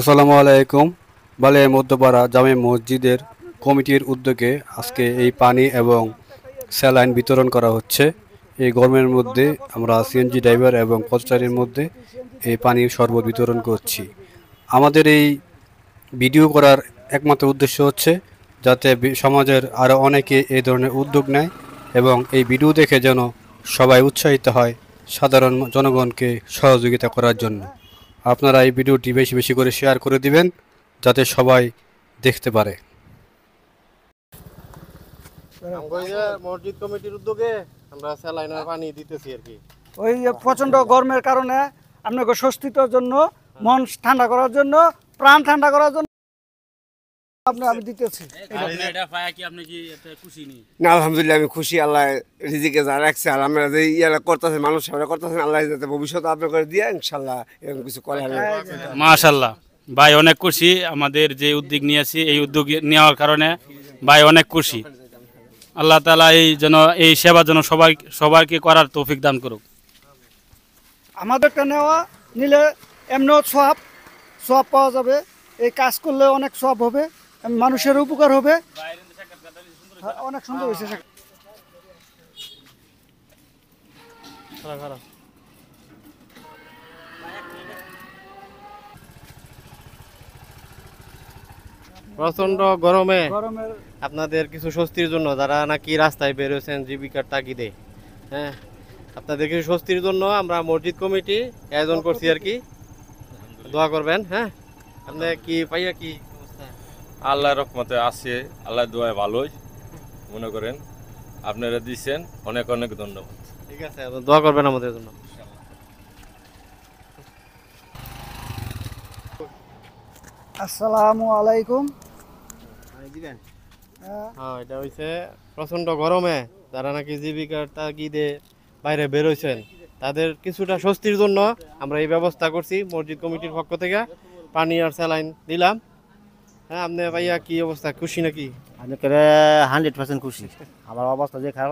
আসসালামু আলাইকুম। বালিয়া মধ্যপাড়া জামে মসজিদের কমিটির উদ্যোগে আজকে এই পানি এবং স্যালাইন বিতরণ করা হচ্ছে। এই গরমের মধ্যে আমরা সিএনজি ড্রাইভার এবং পথচারীর মধ্যে এই পানির শরবত বিতরণ করছি। আমাদের এই ভিডিও করার একমাত্র উদ্দেশ্য হচ্ছে যাতে সমাজের আরও অনেকে এই ধরনের উদ্যোগ নেয় এবং এই ভিডিও দেখে যেন সবাই উৎসাহিত হয় সাধারণ জনগণকে সহযোগিতা করার জন্য। আপনারা এই ভিডিওটি বেশি বেশি করে শেয়ার করে দিবেন যাতে সবাই দেখতে পারে। মসজিদ কমিটির উদ্যোগে আমরা স্যালাইনের পানি দিতেছি আর কি। ওই প্রচন্ড গরমের কারণে আপনাকে স্বস্তির জন্য, মন ঠান্ডা করার জন্য, প্রাণ ঠান্ডা করার জন্য আমি দিতেছি। না, আলহামদুলিল্লাহ আমি খুশি। আল্লাহ রিজিকে যা রাখছে আর আমরা যে ইয়ারা করতেছে, মানুষ সেবা করতেছেন, আল্লাহ যাতে ভবিষ্যতে আপনার করে দিয়ে ইনশাল্লাহ এরকম কিছু করে। মাশাআল্লাহ ভাই, অনেক খুশি। আমাদের যে উদ্যোগ নিয়েছি, এই উদ্যোগ নেওয়ার কারণে ভাই অনেক খুশি। আল্লাহ তাআলা এই সেবা যেন সবাইকে করার তৌফিক দান করুক। আমাদেরটা নিলে এমনিও সওয়াব পাওয়া যাবে। এই কাজ করলে অনেক সওয়াব হবে, মানুষের উপকার হবে। অনেক সুন্দর হয়েছে। প্রচন্ড গরমে আপনাদের কিছু স্বস্তির জন্য, যারা নাকি রাস্তায় বেরোছেন জীবিকার তাগিদে, হ্যাঁ, আপনাদের কিছু স্বস্তির জন্য আমরা মসজিদ কমিটি আয়োজন করছি আর কি। দোয়া করবেন। হ্যাঁ, আপনি কি পাইয়া কি আল্লাহর রহমতে আছে, আল্লাহ দোয়ায় ভালোই মনে করেন। আপনারা দিচ্ছেন, অনেক অনেক ধন্যবাদ। ঠিক আছে, দোয়া করবেন আমাদের জন্য। আসসালামু আলাইকুম। হ্যাঁ, এটা হইছে প্রচন্ড গরমে যারা নাকি জীবিকার তাগিদে বাইরে বেরোইছেন, তাদের কিছুটা স্বস্তির জন্য আমরা এই ব্যবস্থা করছি মসজিদ কমিটির পক্ষ থেকে। পানি আর স্যালাইন দিলাম। হ্যাঁ, আপনি ভাইয়া কি অবস্থা, খুশি নাকি? আমি 100% খুশি। আমার অবস্থা যে খারাপ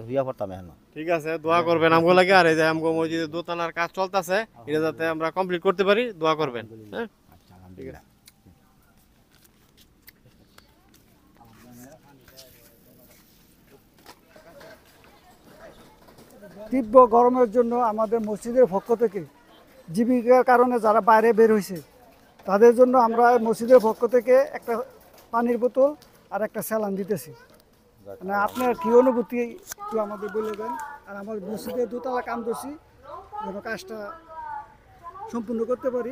হইয়া পড়তাম এখন। ঠিক আছে, দোয়া করবেন আমগো লাগে। আর এই যে আমগো মসজিদের দোতলার কাজ চলতেছে, এটা যাতে আমরা কমপ্লিট করতে পারি, দোয়া করবেন। হ্যাঁ, ঠিক আছে। তীব্র গরমের জন্য আমাদের মসজিদের পক্ষ থেকে জীবিকার কারণে যারা বাইরে বের হয়েছে তাদের জন্য আমরা মসজিদের পক্ষ থেকে একটা পানির বোতল আর একটা স্যালাইন দিতেছি। মানে আপনার কী অনুভূতি একটু আমাদের বলে দেন। আর আমার মসজিদের দোতলা কাম করছি, যেন কাজটা সম্পূর্ণ করতে পারি।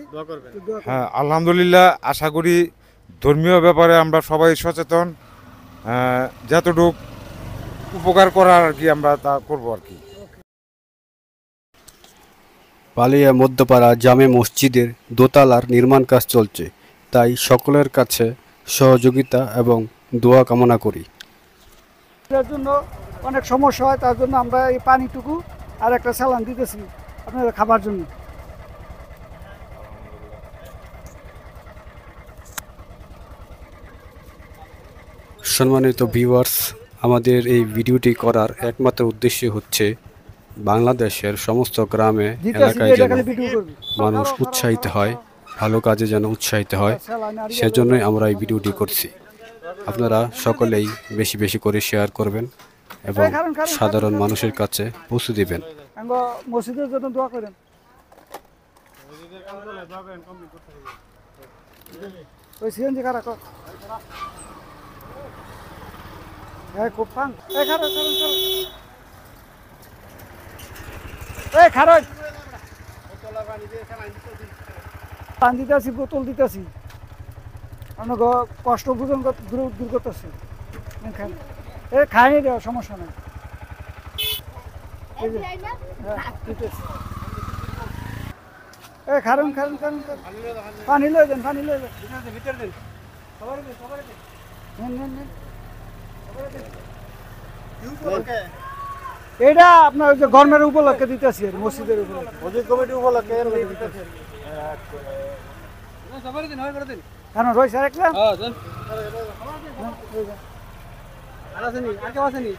হ্যাঁ, আলহামদুলিল্লাহ। আশা করি ধর্মীয় ব্যাপারে আমরা সবাই সচেতন, যতটুকু উপকার করার আর কি আমরা তা করবো আর কি। বালিয়া মধ্যপাড়া জামে মসজিদের দোতলার নির্মাণ কাজ চলছে, তাই সকলের কাছে সহযোগিতা এবং দোয়া কামনা করি। এর জন্য অনেক সমস্যা হয়, তার জন্য আমরা এই পানিটুকু আর একটা স্যালাইন দিতেছি আপনাদের খাবার জন্য। সম্মানিত ভিউয়ার্স, আমাদের এই ভিডিওটি করার একমাত্র উদ্দেশ্য হচ্ছে বাংলাদেশের সমস্ত গ্রামে এলাকায় যেন মানুষ উৎসাহিত হয়, ভালো কাজে যেন উৎসাহিত হয়, সেজন্যই আমরা এই ভিডিওটি করছি। আপনারা সকলেই বেশি বেশি করে শেয়ার করবেন এবং সাধারণ মানুষের কাছে পৌঁছে দিবেন। মসজিদের জন্য দোয়া করেন। ওই সিএনজি কারা কর খুব ফাং পানি দিতেছি, বোতল দিতেছি, আপনার কষ্ট বুঝন দূর করতেছি। খাইনি দেওয়া সমস্যা নেই। খারুন পানি লয়ে যান, পানি লয়ে যান। এটা আপনার যে গরমের উপলক্ষে দিতেছি, মসজিদের উপলক্ষে, মসজিদ কমিটির উপলক্ষে কেন রয়েছে আরেকটা আর কেউ আসেনি?